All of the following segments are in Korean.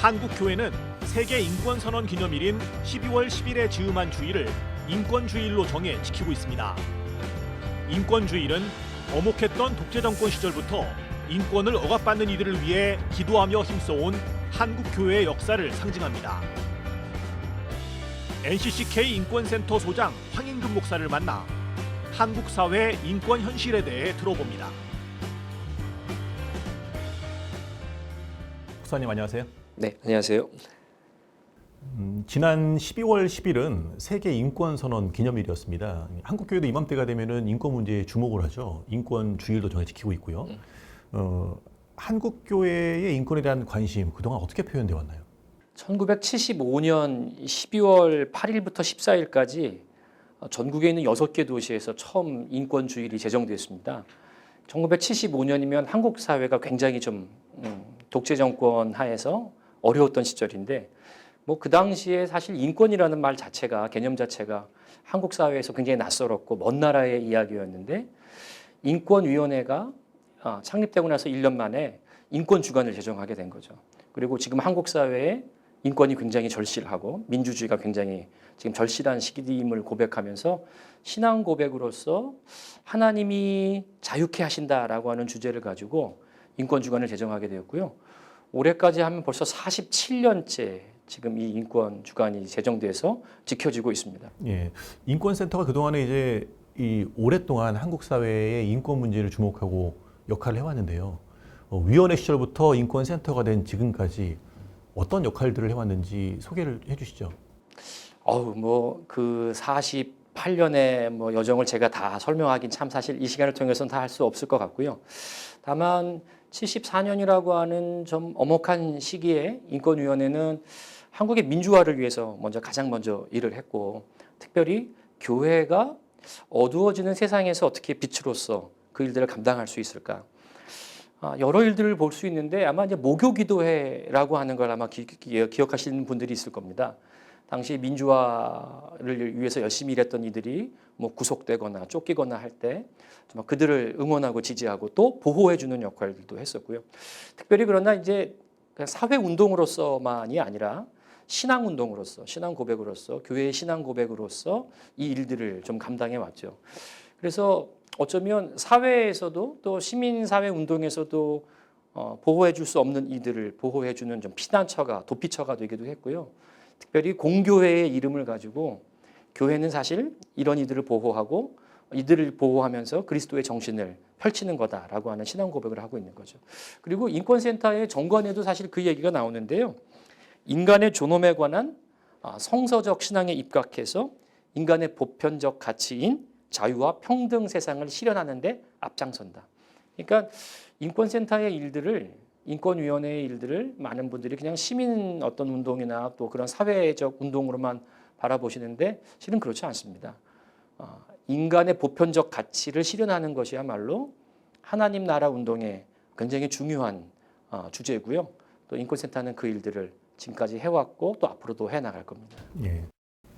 한국교회는 세계 인권선언 기념일인 12월 10일에 즈음한 주일을 인권주일로 정해 지키고 있습니다. 인권주일은 엄혹했던 독재정권 시절부터 인권을 억압받는 이들을 위해 기도하며 힘써온 한국교회의 역사를 상징합니다. NCCK 인권센터 소장 황인금 목사를 만나 한국 사회 인권 현실에 대해 들어봅니다. 목사님 안녕하세요. 네, 안녕하세요. 지난 12월 10일은 세계 인권선언 기념일이었습니다. 한국교회도 이맘때가 되면은 인권 문제에 주목을 하죠. 인권 주일도 정해 지키고 있고요. 한국교회의 인권에 대한 관심 그동안 어떻게 표현되어 왔나요? 1975년 12월 8일부터 14일까지 전국에 있는 6개 도시에서 처음 인권주일이 제정됐습니다. 1975년이면 한국 사회가 굉장히 좀 독재 정권 하에서 어려웠던 시절인데 뭐 그 당시에 사실 인권이라는 말 자체가 개념 자체가 한국 사회에서 굉장히 낯설었고 먼 나라의 이야기였는데 인권위원회가 창립되고 나서 1년 만에 인권 주간을 제정하게 된 거죠. 그리고 지금 한국 사회에 인권이 굉장히 절실하고 민주주의가 굉장히 지금 절실한 시기임을 고백하면서 신앙 고백으로서 하나님이 자유케 하신다라고 하는 주제를 가지고 인권 주간을 제정하게 되었고요. 올해까지 하면 벌써 47년째 지금 이 인권 주간이 제정돼서 지켜지고 있습니다. 예, 인권센터가 그동안에 이제 오랫동안 한국 사회의 인권 문제를 주목하고 역할을 해왔는데요. 위원회 시절부터 인권센터가 된 지금까지 어떤 역할들을 해왔는지 소개를 해주시죠. 그 48년의 여정을 제가 다 설명하긴 참 사실 이 시간을 통해서는 다 할 수 없을 것 같고요. 다만 74년이라고 하는 좀 엄혹한 시기에 인권위원회는 한국의 민주화를 위해서 가장 먼저 일을 했고, 특별히 교회가 어두워지는 세상에서 어떻게 빛으로서 그 일들을 감당할 수 있을까? 여러 일들을 볼 수 있는데 아마 이제 모교기도회라고 하는 걸 아마 기억하시는 분들이 있을 겁니다. 당시 민주화를 위해서 열심히 일했던 이들이 구속되거나 쫓기거나 할 때 그들을 응원하고 지지하고 또 보호해주는 역할들도 했었고요. 특별히 그러나 이제 사회 운동으로서만이 아니라 신앙 운동으로서, 신앙 고백으로서, 교회의 신앙 고백으로서 이 일들을 좀 감당해 왔죠. 그래서 어쩌면 사회에서도 또 시민사회 운동에서도 보호해 줄 수 없는 이들을 보호해 주는 좀 피난처가, 도피처가 되기도 했고요. 특별히 공교회의 이름을 가지고 교회는 사실 이런 이들을 보호하고 이들을 보호하면서 그리스도의 정신을 펼치는 거다라고 하는 신앙 고백을 하고 있는 거죠. 그리고 인권센터의 정관에도 사실 그 얘기가 나오는데요. 인간의 존엄에 관한 성서적 신앙에 입각해서 인간의 보편적 가치인 자유와 평등 세상을 실현하는 데 앞장선다. 그러니까 인권센터의 일들을, 인권위원회의 일들을 많은 분들이 그냥 시민 어떤 운동이나 또 그런 사회적 운동으로만 바라보시는데 실은 그렇지 않습니다. 인간의 보편적 가치를 실현하는 것이야말로 하나님 나라 운동의 굉장히 중요한 주제고요. 또 인권센터는 그 일들을 지금까지 해왔고 또 앞으로도 해나갈 겁니다. 예.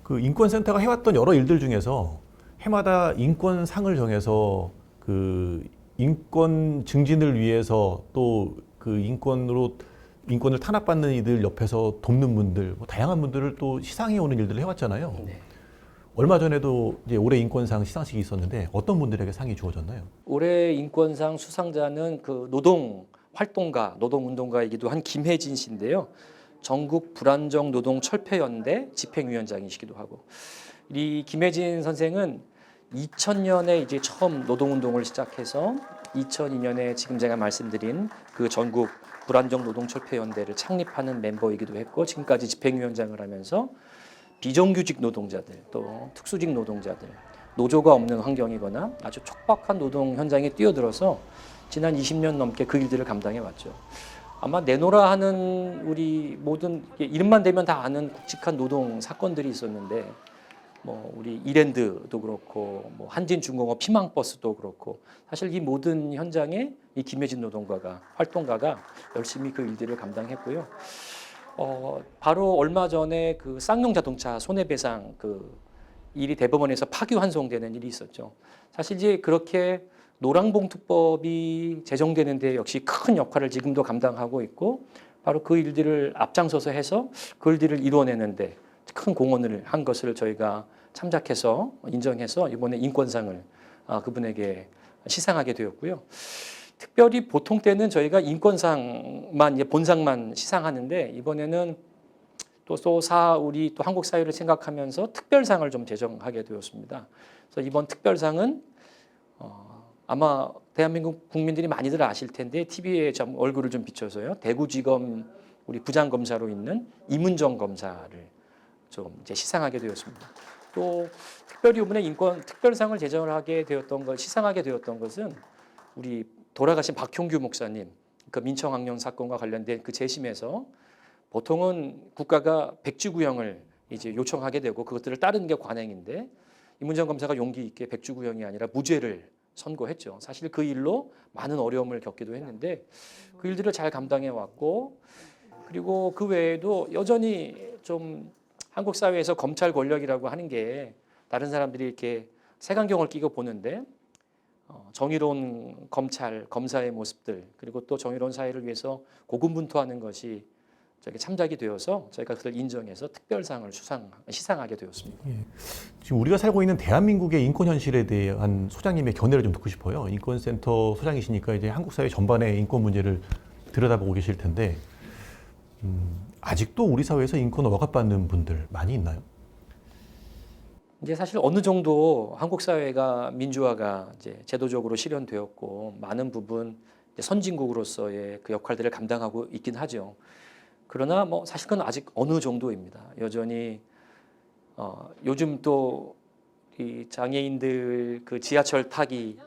그 인권센터가 해왔던 여러 일들 중에서 해마다 인권상을 정해서 그 인권 증진을 위해서 또 그 인권을 탄압받는 이들 옆에서 돕는 분들, 다양한 분들을 또 시상해 오는 일들을 해왔잖아요. 네. 얼마 전에도 이제 올해 인권상 시상식이 있었는데 어떤 분들에게 상이 주어졌나요? 올해 인권상 수상자는 그 노동 활동가, 노동운동가이기도 한 김혜진 씨인데요. 전국 불안정 노동 철폐연대 집행위원장이시기도 하고, 이 김혜진 선생은 2000년에 이제 처음 노동운동을 시작해서 2002년에 지금 제가 말씀드린 그 전국 불안정 노동철폐연대를 창립하는 멤버이기도 했고, 지금까지 집행위원장을 하면서 비정규직 노동자들 또 특수직 노동자들, 노조가 없는 환경이거나 아주 척박한 노동 현장에 뛰어들어서 지난 20년 넘게 그 일들을 감당해 왔죠. 아마 내노라 하는 우리 모든 이름만 대면 다 아는 굵직한 노동 사건들이 있었는데 우리 이랜드도 그렇고 한진중공업 피망버스도 그렇고 사실 이 모든 현장에 이 김혜진 노동가가 활동가가 열심히 그 일들을 감당했고요. 바로 얼마 전에 그 쌍용 자동차 손해배상 그 일이 대법원에서 파기환송되는 일이 있었죠. 사실 이제 그렇게 노랑봉투법이 제정되는 데 역시 큰 역할을 지금도 감당하고 있고 바로 그 일들을 앞장서서 해서 그 일들을 이루어내는데 큰 공헌을 한 것을 저희가 참작해서 인정해서 이번에 인권상을 그분에게 시상하게 되었고요. 특별히 보통 때는 저희가 인권상만 본상만 시상하는데 이번에는 우리 또 한국 사회를 생각하면서 특별상을 좀 제정하게 되었습니다. 그래서 이번 특별상은 아마 대한민국 국민들이 많이들 아실 텐데 TV에 좀 얼굴을 좀 비춰서요. 대구지검 우리 부장검사로 있는 이문정 검사를 좀 이제 시상하게 되었습니다. 또 특별히 이번에 인권 특별상을 시상하게 되었던 것은 우리 돌아가신 박형규 목사님 그 민청학령 사건과 관련된 그 재심에서 보통은 국가가 백지구형을 이제 요청하게 되고 그것들을 따르는 게 관행인데 이문정 검사가 용기 있게 백지구형이 아니라 무죄를 선고했죠. 사실 그 일로 많은 어려움을 겪기도 했는데 그 일들을 잘 감당해 왔고 그리고 그 외에도 여전히 좀 한국 사회에서 검찰 권력이라고 하는 게 다른 사람들이 이렇게 색안경을 끼고 보는데 정의로운 검사의 모습들 그리고 또 정의로운 사회를 위해서 고군분투하는 것이 저기 참작이 되어서 저희가 그걸 인정해서 특별상을 시상하게 되었습니다. 예. 지금 우리가 살고 있는 대한민국의 인권 현실에 대한 소장님의 견해를 좀 듣고 싶어요. 인권센터 소장이시니까 이제 한국 사회 전반의 인권 문제를 들여다보고 계실 텐데 아직도 우리 사회에서 인권 억압받는 분들 많이 있나요? 이제 사실 어느 정도 한국 사회가 민주화가 이제 제도적으로 실현되었고 많은 부분 선진국으로서의 그 역할들을 감당하고 있긴 하죠. 그러나 뭐 사실 그건 아직 어느 정도입니다. 여전히 요즘 또 이 장애인들 그 지하철 타기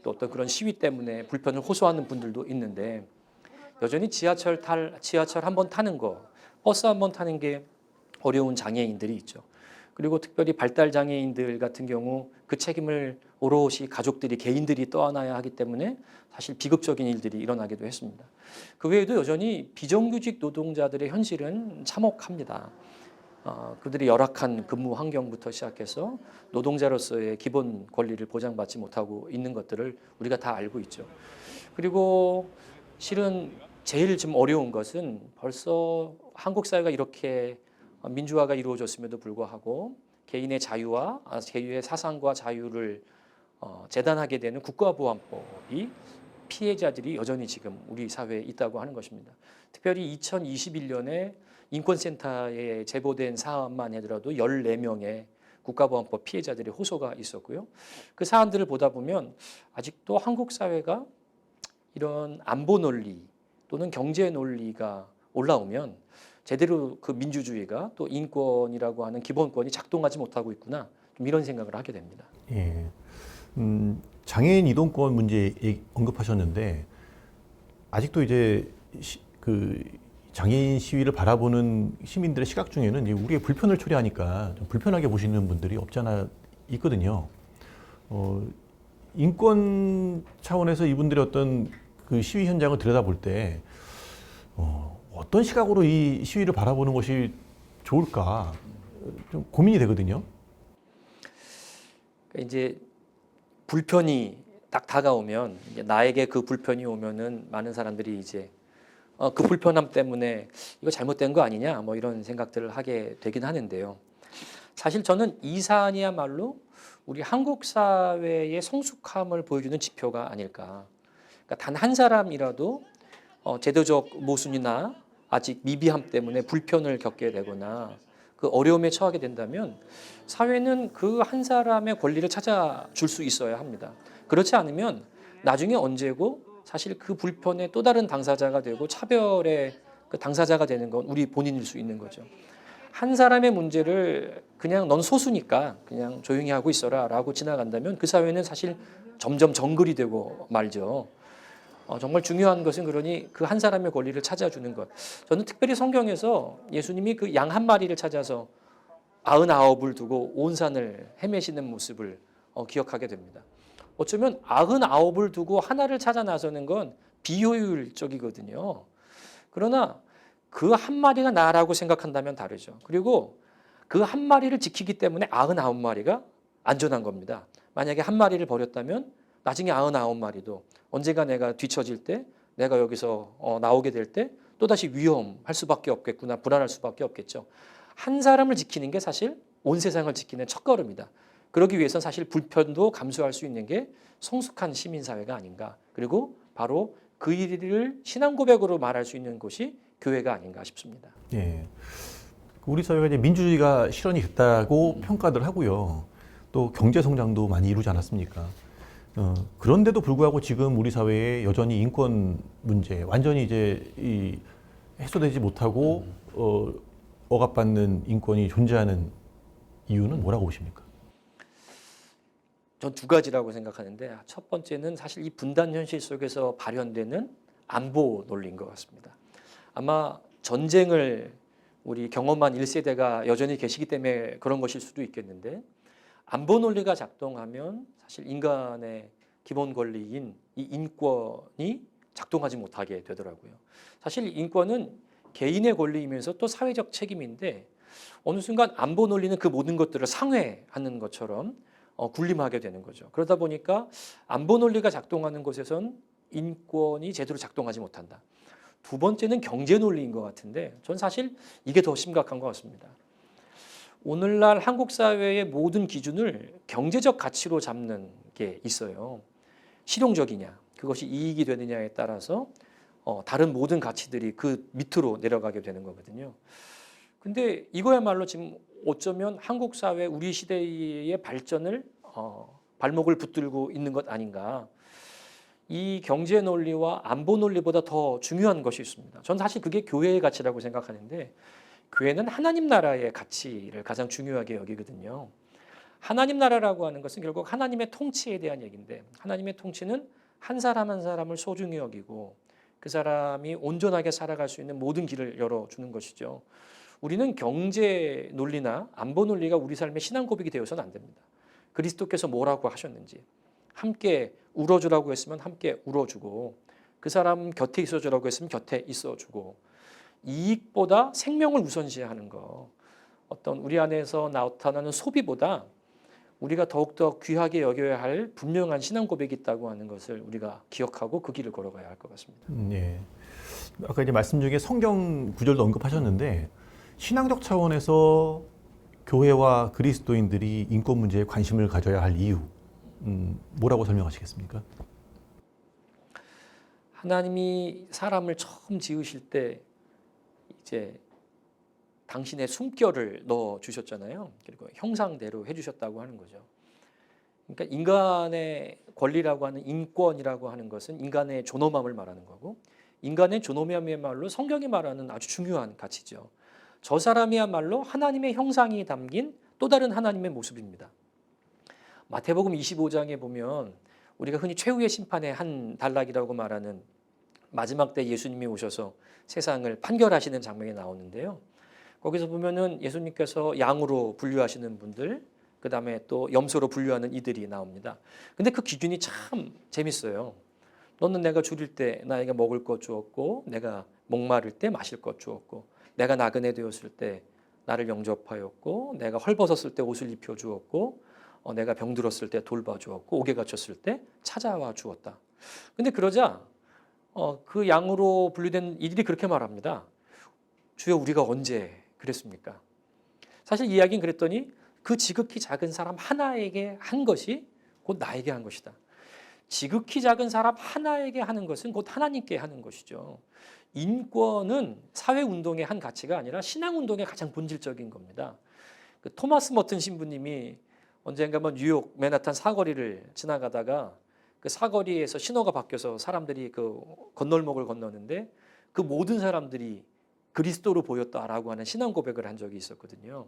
또 어떤 그런 시위 때문에 불편을 호소하는 분들도 있는데 여전히 지하철 한 번 타는 거, 버스 한 번 타는 게 어려운 장애인들이 있죠. 그리고 특별히 발달 장애인들 같은 경우 그 책임을 오롯이 가족들이 개인들이 떠안아야 하기 때문에 사실 비극적인 일들이 일어나기도 했습니다. 그 외에도 여전히 비정규직 노동자들의 현실은 참혹합니다. 그들이 열악한 근무 환경부터 시작해서 노동자로서의 기본 권리를 보장받지 못하고 있는 것들을 우리가 다 알고 있죠. 그리고 실은 제일 좀 어려운 것은 벌써 한국 사회가 이렇게 민주화가 이루어졌음에도 불구하고 개인의 자유와 개인의 사상과 자유를 재단하게 되는 국가보안법이 피해자들이 여전히 지금 우리 사회에 있다고 하는 것입니다. 특별히 2021년에 인권센터에 제보된 사안만 하더라도 14명의 국가보안법 피해자들의 호소가 있었고요. 그 사안들을 보다 보면 아직도 한국 사회가 이런 안보 논리 또는 경제 논리가 올라오면 제대로 그 민주주의가 또 인권이라고 하는 기본권이 작동하지 못하고 있구나 좀 이런 생각을 하게 됩니다. 예. 장애인 이동권 문제 언급하셨는데 아직도 이제 그 장애인 시위를 바라보는 시민들의 시각 중에는 이제 우리의 불편을 초래하니까 좀 불편하게 보시는 분들이 없지 않아 있거든요. 인권 차원에서 이분들의 어떤 그 시위 현장을 들여다볼 때 어떤 시각으로 이 시위를 바라보는 것이 좋을까 좀 고민이 되거든요. 이제 불편이 딱 다가오면 이제 나에게 그 불편이 오면은 많은 사람들이 이제 그 불편함 때문에 이거 잘못된 거 아니냐 뭐 이런 생각들을 하게 되긴 하는데요. 사실 저는 이 사안이야말로 우리 한국 사회의 성숙함을 보여주는 지표가 아닐까. 그러니까 단 한 사람이라도 제도적 모순이나 아직 미비함 때문에 불편을 겪게 되거나 그 어려움에 처하게 된다면 사회는 그 한 사람의 권리를 찾아줄 수 있어야 합니다. 그렇지 않으면 나중에 언제고 사실 그 불편의 또 다른 당사자가 되고 차별의 그 당사자가 되는 건 우리 본인일 수 있는 거죠. 한 사람의 문제를 그냥 넌 소수니까 그냥 조용히 하고 있어라 라고 지나간다면 그 사회는 사실 점점 정글이 되고 말죠. 정말 중요한 것은 그러니 그 한 사람의 권리를 찾아주는 것. 저는 특별히 성경에서 예수님이 그 양 한 마리를 찾아서 99을 두고 온 산을 헤매시는 모습을 기억하게 됩니다. 어쩌면 99을 두고 하나를 찾아 나서는 건 비효율적이거든요. 그러나 그 한 마리가 나라고 생각한다면 다르죠. 그리고 그 한 마리를 지키기 때문에 99마리가 안전한 겁니다. 만약에 한 마리를 버렸다면 나중에 99마리도 언젠가 내가 뒤처질 때 내가 여기서 나오게 될 때 또다시 위험할 수밖에 없겠구나, 불안할 수밖에 없겠죠. 한 사람을 지키는 게 사실 온 세상을 지키는 첫걸음이다. 그러기 위해서는 사실 불편도 감수할 수 있는 게 성숙한 시민사회가 아닌가. 그리고 바로 그 일을 신앙 고백으로 말할 수 있는 곳이 교회가 아닌가 싶습니다. 예. 우리 사회가 이제 민주주의가 실현이 됐다고 평가들 하고요. 또 경제 성장도 많이 이루지 않았습니까? 그런데도 불구하고 지금 우리 사회에 여전히 인권 문제 완전히 이제 해소되지 못하고 억압받는 인권이 존재하는 이유는 뭐라고 보십니까? 전 두 가지라고 생각하는데, 첫 번째는 사실 이 분단 현실 속에서 발현되는 안보 논리인 것 같습니다. 아마 전쟁을 우리 경험한 1세대가 여전히 계시기 때문에 그런 것일 수도 있겠는데, 안보 논리가 작동하면 사실 인간의 기본 권리인 이 인권이 작동하지 못하게 되더라고요. 사실 인권은 개인의 권리이면서 또 사회적 책임인데, 어느 순간 안보 논리는 그 모든 것들을 상회하는 것처럼 군림하게 되는 거죠. 그러다 보니까 안보 논리가 작동하는 곳에선 인권이 제대로 작동하지 못한다. 두 번째는 경제 논리인 것 같은데, 전 사실 이게 더 심각한 것 같습니다. 오늘날 한국 사회의 모든 기준을 경제적 가치로 잡는 게 있어요. 실용적이냐, 그것이 이익이 되느냐에 따라서 다른 모든 가치들이 그 밑으로 내려가게 되는 거거든요. 근데 이거야말로 지금 어쩌면 한국 사회, 우리 시대의 발전을 발목을 붙들고 있는 것 아닌가. 이 경제 논리와 안보 논리보다 더 중요한 것이 있습니다. 저는 사실 그게 교회의 가치라고 생각하는데, 교회는 하나님 나라의 가치를 가장 중요하게 여기거든요. 하나님 나라라고 하는 것은 결국 하나님의 통치에 대한 얘기인데, 하나님의 통치는 한 사람 한 사람을 소중히 여기고 그 사람이 온전하게 살아갈 수 있는 모든 길을 열어주는 것이죠. 우리는 경제 논리나 안보 논리가 우리 삶의 신앙 고백이 되어서는 안 됩니다. 그리스도께서 뭐라고 하셨는지, 함께 울어주라고 했으면 함께 울어주고, 그 사람 곁에 있어주라고 했으면 곁에 있어주고, 이익보다 생명을 우선시하는 거, 어떤 우리 안에서 나타나는 소비보다 우리가 더욱더 귀하게 여겨야 할 분명한 신앙 고백이 있다고 하는 것을 우리가 기억하고 그 길을 걸어가야 할 것 같습니다. 예. 아까 이제 말씀 중에 성경 구절도 언급하셨는데, 신앙적 차원에서 교회와 그리스도인들이 인권 문제에 관심을 가져야 할 이유, 뭐라고 설명하시겠습니까? 하나님이 사람을 처음 지으실 때 이제 당신의 숨결을 넣어 주셨잖아요. 그리고 형상대로 해주셨다고 하는 거죠. 그러니까 인간의 권리라고 하는 인권이라고 하는 것은 인간의 존엄함을 말하는 거고, 인간의 존엄함이야말로 성경이 말하는 아주 중요한 가치죠. 저 사람이야말로 하나님의 형상이 담긴 또 다른 하나님의 모습입니다. 마태복음 25장에 보면 우리가 흔히 최후의 심판의 한 단락이라고 말하는 마지막 때 예수님이 오셔서 세상을 판결하시는 장면이 나오는데요. 거기서 보면은 예수님께서 양으로 분류하시는 분들, 그 다음에 또 염소로 분류하는 이들이 나옵니다. 근데 그 기준이 참 재밌어요. 너는 내가 줄일 때 나에게 먹을 것 주었고, 내가 목마를 때 마실 것 주었고, 내가 나그네 되었을 때 나를 영접하였고, 내가 헐벗었을 때 옷을 입혀 주었고, 내가 병들었을 때 돌봐 주었고, 옥에 갇혔을 때 찾아와 주었다. 근데 그러자 그 양으로 분류된 이들이 그렇게 말합니다. 주여, 우리가 언제 그랬습니까? 사실 이야기는 그랬더니 그 지극히 작은 사람 하나에게 한 것이 곧 나에게 한 것이다. 지극히 작은 사람 하나에게 하는 것은 곧 하나님께 하는 것이죠. 인권은 사회운동의 한 가치가 아니라 신앙운동의 가장 본질적인 겁니다. 그 토마스 머튼 신부님이 언젠가 뉴욕 맨하탄 사거리를 지나가다가 그 사거리에서 신호가 바뀌어서 사람들이 그 건널목을 건너는데 그 모든 사람들이 그리스도로 보였다라고 하는 신앙 고백을 한 적이 있었거든요.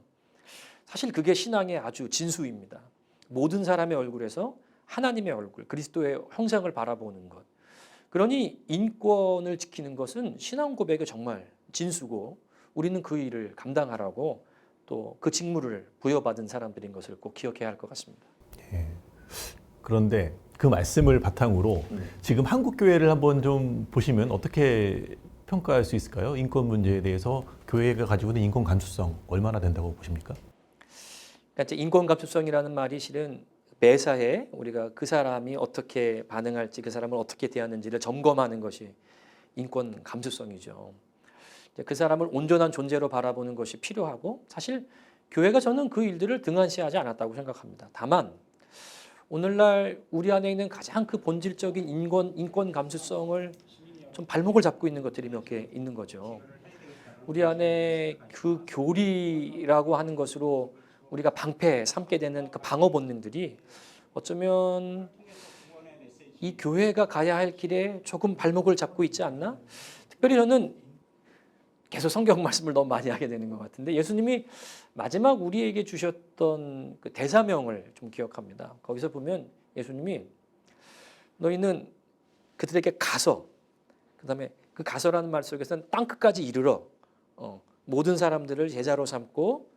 사실 그게 신앙의 아주 진수입니다. 모든 사람의 얼굴에서 하나님의 얼굴, 그리스도의 형상을 바라보는 것. 그러니 인권을 지키는 것은 신앙 고백의 정말 진수고, 우리는 그 일을 감당하라고 또 그 직무를 부여받은 사람들인 것을 꼭 기억해야 할 것 같습니다. 예. 그런데 그 말씀을 바탕으로 지금 한국 교회를 한번 좀 보시면 어떻게 평가할 수 있을까요? 인권 문제에 대해서 교회가 가지고 있는 인권 감수성 얼마나 된다고 보십니까? 그러니까 인권 감수성이라는 말이 실은 매사에 우리가 그 사람이 어떻게 반응할지, 그 사람을 어떻게 대하는지를 점검하는 것이 인권 감수성이죠. 이제 그 사람을 온전한 존재로 바라보는 것이 필요하고 사실 교회가 저는 그 일들을 등한시하지 않았다고 생각합니다. 다만 오늘날 우리 안에 있는 가장 그 본질적인 인권 감수성을 좀 발목을 잡고 있는 것들이 몇 개 있는 거죠. 우리 안에 그 교리라고 하는 것으로 우리가 방패 삼게 되는 그 방어 본능들이 어쩌면 이 교회가 가야 할 길에 조금 발목을 잡고 있지 않나? 특별히 저는 계속 성경 말씀을 너무 많이 하게 되는 것 같은데 예수님이 마지막 우리에게 주셨던 그 대사명을 좀 기억합니다. 거기서 보면 예수님이 너희는 그들에게 가서 그다음에 그 가서라는 말 속에서는 땅 끝까지 이르러 모든 사람들을 제자로 삼고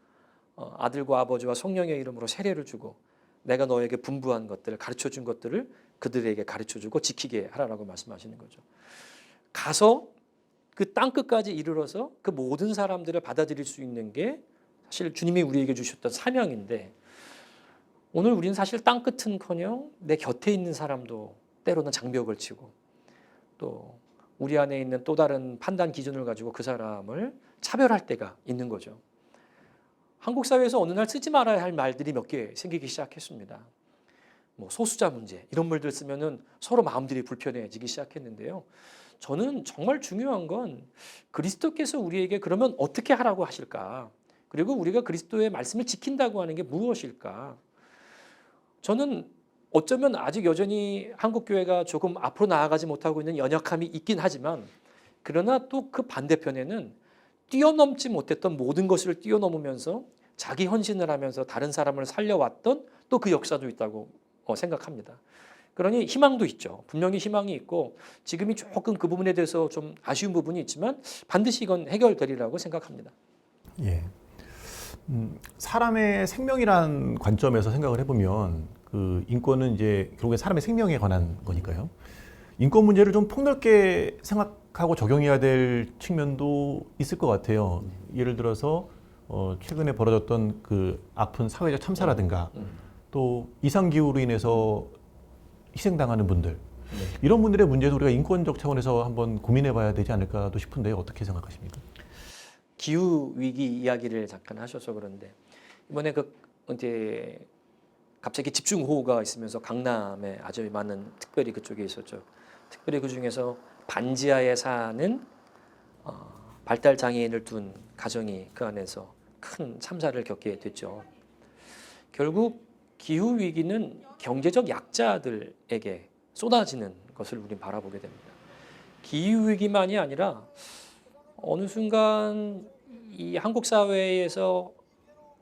아들과 아버지와 성령의 이름으로 세례를 주고 내가 너에게 분부한 것들을 가르쳐 준 것들을 그들에게 가르쳐 주고 지키게 하라라고 말씀하시는 거죠. 가서 그 땅 끝까지 이르러서 그 모든 사람들을 받아들일 수 있는 게 사실 주님이 우리에게 주셨던 사명인데 오늘 우리는 사실 땅 끝은커녕 내 곁에 있는 사람도 때로는 장벽을 치고 또 우리 안에 있는 또 다른 판단 기준을 가지고 그 사람을 차별할 때가 있는 거죠. 한국 사회에서 어느 날 쓰지 말아야 할 말들이 몇 개 생기기 시작했습니다. 뭐 소수자 문제 이런 말들 쓰면은 서로 마음들이 불편해지기 시작했는데요. 저는 정말 중요한 건 그리스도께서 우리에게 그러면 어떻게 하라고 하실까? 그리고 우리가 그리스도의 말씀을 지킨다고 하는 게 무엇일까? 저는 어쩌면 아직 여전히 한국 교회가 조금 앞으로 나아가지 못하고 있는 연약함이 있긴 하지만 그러나 또 그 반대편에는 뛰어넘지 못했던 모든 것을 뛰어넘으면서 자기 헌신을 하면서 다른 사람을 살려왔던 또 그 역사도 있다고 생각합니다. 그러니 희망도 있죠. 분명히 희망이 있고 지금이 조금 그 부분에 대해서 좀 아쉬운 부분이 있지만 반드시 이건 해결되리라고 생각합니다. 예. 사람의 생명이란 관점에서 생각을 해보면 그 인권은 이제 결국에 사람의 생명에 관한 거니까요. 인권 문제를 좀 폭넓게 생각하고 적용해야 될 측면도 있을 것 같아요. 예를 들어서 최근에 벌어졌던 그 아픈 사회적 참사라든가 또 이상기후로 인해서 희생당하는 분들 이런 분들의 문제도 우리가 인권적 차원에서 한번 고민해봐야 되지 않을까도 싶은데 어떻게 생각하십니까? 기후 위기 이야기를 잠깐 하셔서 그런데 이번에 그 이제 갑자기 집중호우가 있으면서 강남에 아주 많은 특별히 그쪽에 있었죠. 특별히 그 중에서 반지하에 사는 발달 장애인을 둔 가정이 그 안에서 큰 참사를 겪게 됐죠. 결국 기후 위기는 경제적 약자들에게 쏟아지는 것을 우리는 바라보게 됩니다. 기후 위기만이 아니라 어느 순간 이 한국 사회에서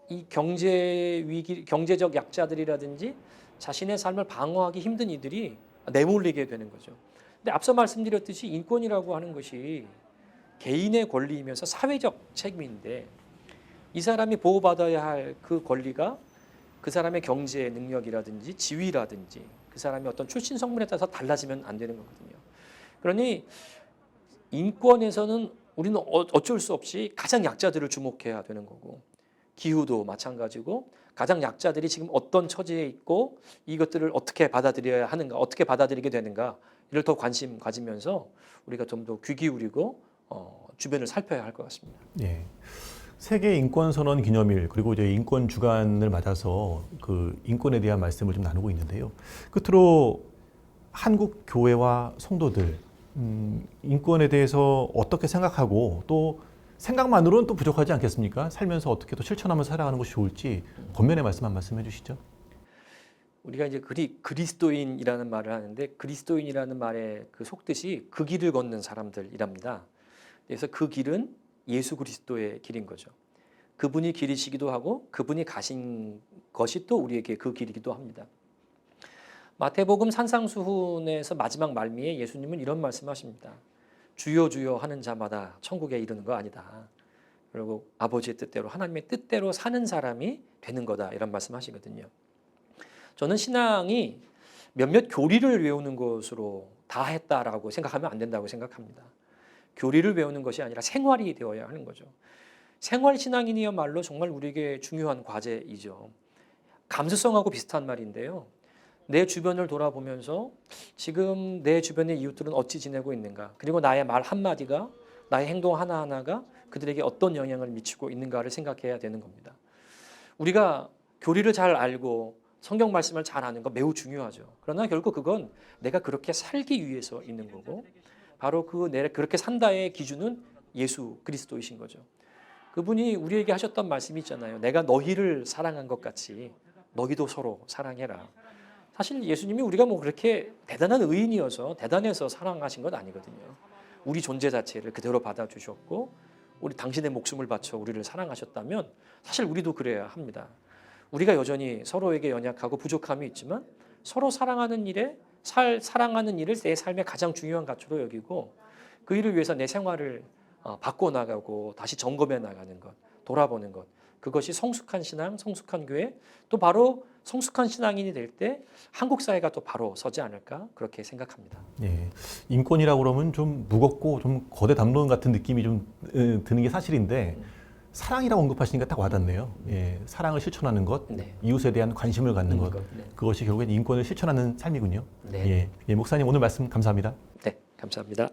이 경제 위기, 경제적 약자들이라든지 자신의 삶을 방어하기 힘든 이들이 내몰리게 되는 거죠. 근데 앞서 말씀드렸듯이 인권이라고 하는 것이 개인의 권리이면서 사회적 책임인데 이 사람이 보호받아야 할 그 권리가 그 사람의 경제 능력이라든지 지위라든지 그 사람의 어떤 출신 성분에 따라서 달라지면 안 되는 거거든요. 그러니 인권에서는 우리는 어쩔 수 없이 가장 약자들을 주목해야 되는 거고 기후도 마찬가지고 가장 약자들이 지금 어떤 처지에 있고 이것들을 어떻게 받아들여야 하는가 어떻게 받아들이게 되는가 이를 더 관심 가지면서 우리가 좀 더 귀 기울이고 주변을 살펴야 할 것 같습니다. 예. 세계 인권 선언 기념일 그리고 이제 인권 주간을 맞아서 그 인권에 대한 말씀을 좀 나누고 있는데요. 끝으로 한국 교회와 성도들 인권에 대해서 어떻게 생각하고 또 생각만으로는 또 부족하지 않겠습니까? 살면서 어떻게 또 실천하면서 살아가는 것이 좋을지 권면의 말씀 한 말씀 해주시죠. 우리가 이제 그리스도인이라는 말을 하는데 그리스도인이라는 말의 그 속뜻이 그 길을 걷는 사람들이랍니다. 그래서 그 길은 예수 그리스도의 길인 거죠. 그분이 길이시기도 하고 그분이 가신 것이 또 우리에게 그 길이기도 합니다. 마태복음 산상수훈에서 마지막 말미에 예수님은 이런 말씀하십니다. 주여 주여 하는 자마다 천국에 이르는 거 아니다. 그리고 아버지의 뜻대로 하나님의 뜻대로 사는 사람이 되는 거다 이런 말씀하시거든요. 저는 신앙이 몇몇 교리를 외우는 것으로 다 했다라고 생각하면 안 된다고 생각합니다. 교리를 외우는 것이 아니라 생활이 되어야 하는 거죠. 생활 신앙인이야말로 정말 우리에게 중요한 과제이죠. 감수성하고 비슷한 말인데요. 내 주변을 돌아보면서 지금 내 주변의 이웃들은 어찌 지내고 있는가? 그리고 나의 말 한마디가 나의 행동 하나하나가 그들에게 어떤 영향을 미치고 있는가를 생각해야 되는 겁니다. 우리가 교리를 잘 알고 성경 말씀을 잘 아는 건 매우 중요하죠. 그러나 결국 그건 내가 그렇게 살기 위해서 있는 거고 바로 내가 그렇게 산다의 기준은 예수 그리스도이신 거죠. 그분이 우리에게 하셨던 말씀이 있잖아요. 내가 너희를 사랑한 것 같이 너희도 서로 사랑해라. 사실 예수님이 우리가 뭐 그렇게 대단한 의인이어서 대단해서 사랑하신 건 아니거든요. 우리 존재 자체를 그대로 받아주셨고 우리 당신의 목숨을 바쳐 우리를 사랑하셨다면 사실 우리도 그래야 합니다. 우리가 여전히 서로에게 연약하고 부족함이 있지만 서로 사랑하는 일에 사랑하는 일을 내 삶의 가장 중요한 가치로 여기고 그 일을 위해서 내 생활을 바꿔나가고 다시 점검해 나가는 것, 돌아보는 것. 그것이 성숙한 신앙, 성숙한 교회, 또 바로 성숙한 신앙인이 될 때 한국 사회가 또 바로 서지 않을까 그렇게 생각합니다. 예, 인권이라고 그러면 좀 무겁고 좀 거대 담론 같은 느낌이 좀 드는 게 사실인데 사랑이라고 언급하시니까 딱 와닿네요. 예, 사랑을 실천하는 것, 네. 이웃에 대한 관심을 갖는 것, 네. 그것이 결국엔 인권을 실천하는 삶이군요. 네. 예, 목사님 오늘 말씀 감사합니다. 네, 감사합니다.